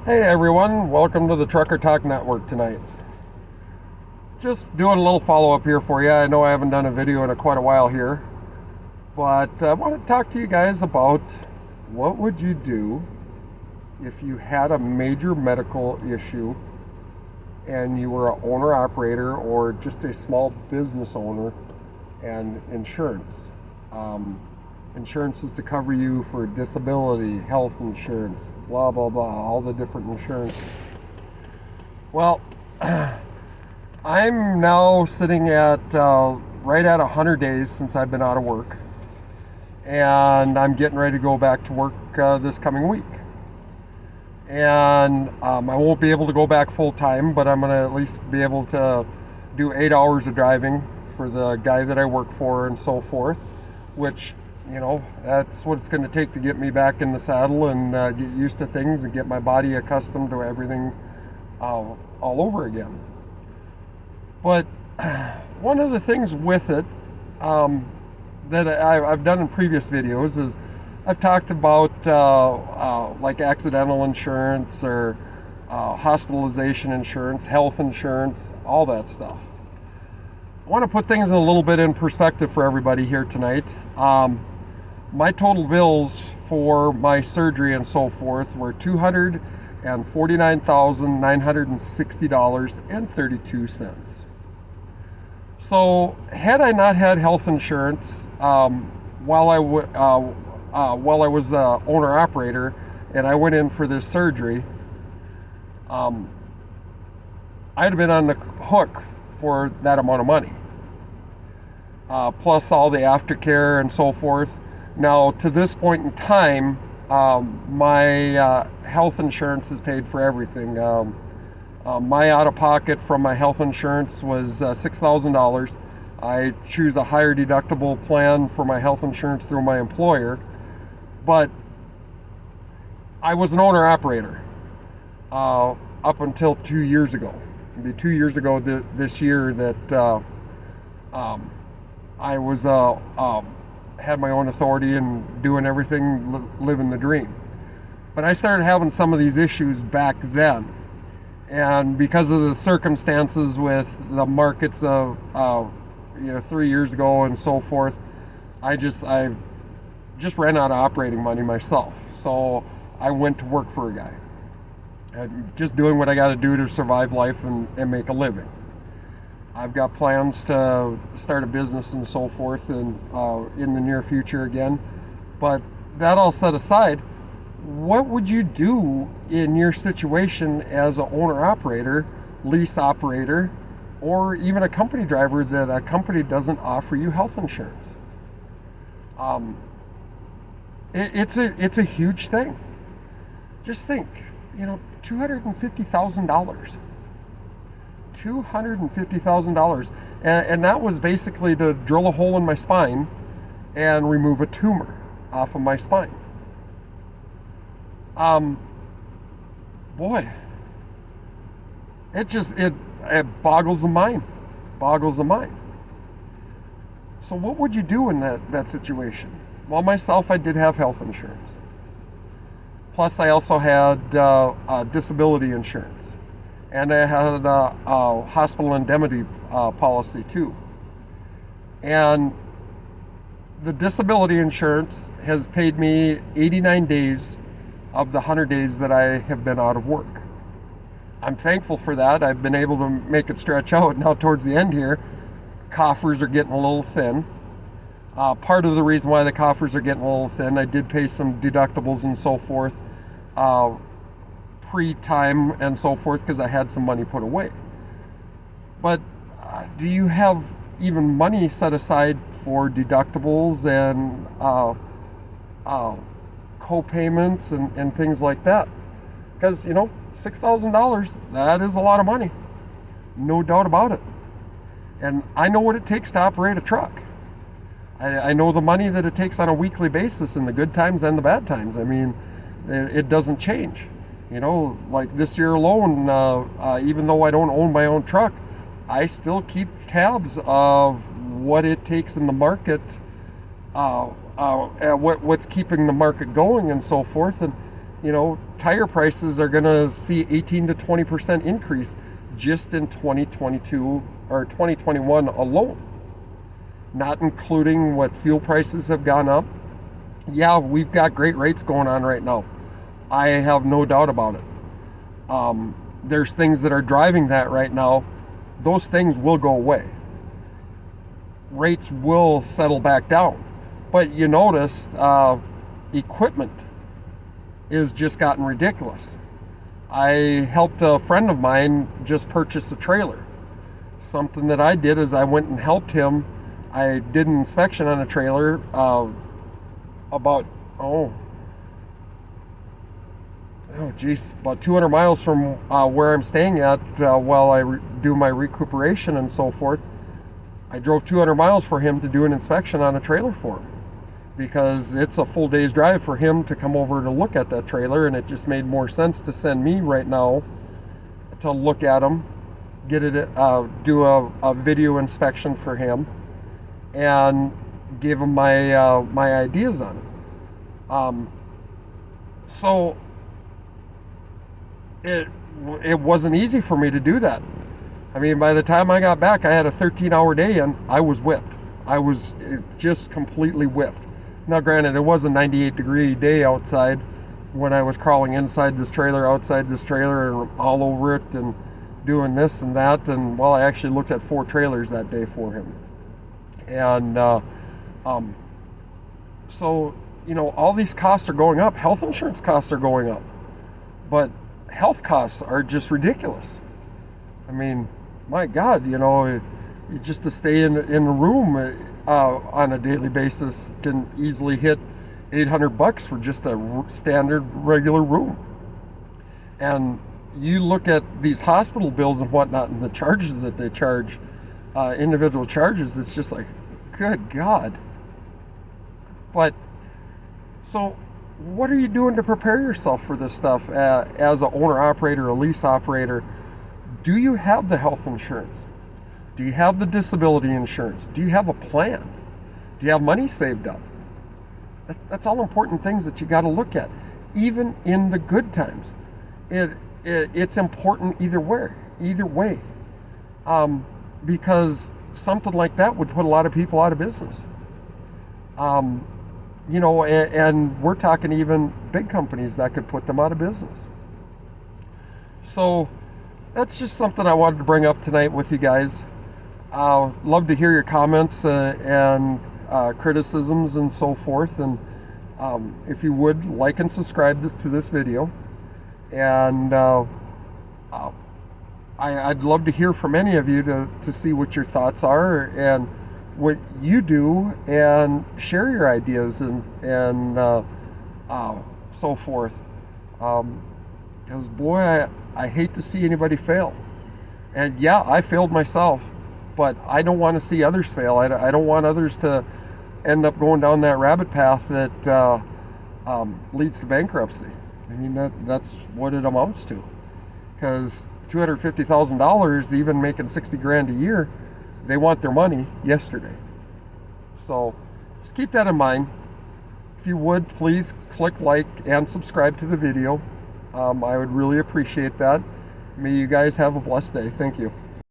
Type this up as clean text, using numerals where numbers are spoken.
Hey everyone, welcome to the Trucker Talk Network tonight. Just doing a little follow-up here for you. I know I haven't done a video in quite a while here, but I want to talk to you guys about what would you do if you had a major medical issue and you were an owner-operator or just a small business owner and insurance. Insurance is to cover you for disability, health insurance, blah, blah, blah, all the different insurances. Well, I'm now sitting at right at 100 days since I've been out of work. And I'm getting ready to go back to work this coming week. And I won't be able to go back full time, but I'm going to at least be able to do 8 hours of driving for the guy that I work for and so forth, which, you know, that's what it's going to take to get me back in the saddle and get used to things and get my body accustomed to everything all over again. But one of the things with it that I've done in previous videos is I've talked about like accidental insurance or hospitalization insurance, health insurance, all that stuff. I want to put things a little bit in perspective for everybody here tonight. My total bills for my surgery and so forth were $249,960.32. So had I not had health insurance while I was an owner operator and I went in for this surgery, I'd have been on the hook for that amount of money, plus all the aftercare and so forth. Now, to this point in time, my health insurance is paid for everything. My out-of-pocket from my health insurance was $6,000. I choose a higher deductible plan for my health insurance through my employer, but I was an owner-operator up until 2 years ago. It'll be 2 years ago this year that I was had my own authority and doing everything, living the dream. But I started having some of these issues back then, and because of the circumstances with the markets of 3 years ago and so forth, I just ran out of operating money myself. So I went to work for a guy, just doing what I got to do to survive life and make a living. I've got plans to start a business and so forth in the near future again. But that all set aside, what would you do in your situation as an owner-operator, lease operator, or even a company driver that a company doesn't offer you health insurance? It's a huge thing. Just think, $250,000. $250,000, and that was basically to drill a hole in my spine and remove a tumor off of my spine. Boy, it boggles the mind. So what would you do in that situation? Well, myself, I did have health insurance. Plus, I also had disability insurance. And I had a hospital indemnity policy too. And the disability insurance has paid me 89 days of the 100 days that I have been out of work. I'm thankful for that. I've been able to make it stretch out. Now towards the end here, coffers are getting a little thin. Part of the reason why the coffers are getting a little thin, I did pay some deductibles and so forth pre-time and so forth because I had some money put away. But do you have even money set aside for deductibles and co-payments and things like that? Because $6,000, that is a lot of money, no doubt about it. And I know what it takes to operate a truck. I know the money that it takes on a weekly basis in the good times and the bad times. I mean, it doesn't change. Like this year alone, even though I don't own my own truck, I still keep tabs of what it takes in the market, what's keeping the market going and so forth. And tire prices are going to see 18 to 20% increase just in 2022 or 2021 alone, not including what fuel prices have gone up. Yeah, we've got great rates going on right now. I have no doubt about it. There's things that are driving that right now. Those things will go away. Rates will settle back down. But you notice equipment is just gotten ridiculous. I helped a friend of mine just purchase a trailer. Something that I did is I went and helped him. I did an inspection on a trailer about 200 miles from where I'm staying at while I do my recuperation and so forth. I drove 200 miles for him to do an inspection on a trailer for him, because it's a full day's drive for him to come over to look at that trailer, and it just made more sense to send me right now to look at him, get it, do a video inspection for him, and give him my my ideas on it. So it wasn't easy for me to do that. I mean, by the time I got back, I had a 13-hour day and I was whipped. I was just completely whipped. Now, granted, it was a 98-degree day outside when I was crawling inside this trailer, outside this trailer, and all over it, and doing this and that. And well, I actually looked at 4 trailers that day for him. And so, all these costs are going up. Health insurance costs are going up. But health costs are just ridiculous. I mean, my God, just to stay in a room on a daily basis can easily hit $800 for just a standard regular room. And you look at these hospital bills and whatnot, and the charges that they charge, individual charges, it's just like, good God. But so what are you doing to prepare yourself for this stuff as an owner operator, a lease operator? Do you have the health insurance? Do you have the disability insurance? Do you have a plan? Do you have money saved up? That's all important things that you got to look at, even in the good times. It's important either way, because something like that would put a lot of people out of business. And we're talking even big companies that could put them out of business. So that's just something I wanted to bring up tonight with you guys. Love to hear your comments and criticisms and so forth. And if you would, like and subscribe to this video. And I'd love to hear from any of you to see what your thoughts are and what you do, and share your ideas and so forth. Because boy, I hate to see anybody fail. And yeah, I failed myself, but I don't want to see others fail. I don't want others to end up going down that rabbit path that leads to bankruptcy. I mean, that's what it amounts to. Because $250,000, even making 60 grand a year, they want their money yesterday. So just keep that in mind. If you would, please click like and subscribe to the video. I would really appreciate that. May you guys have a blessed day. Thank you.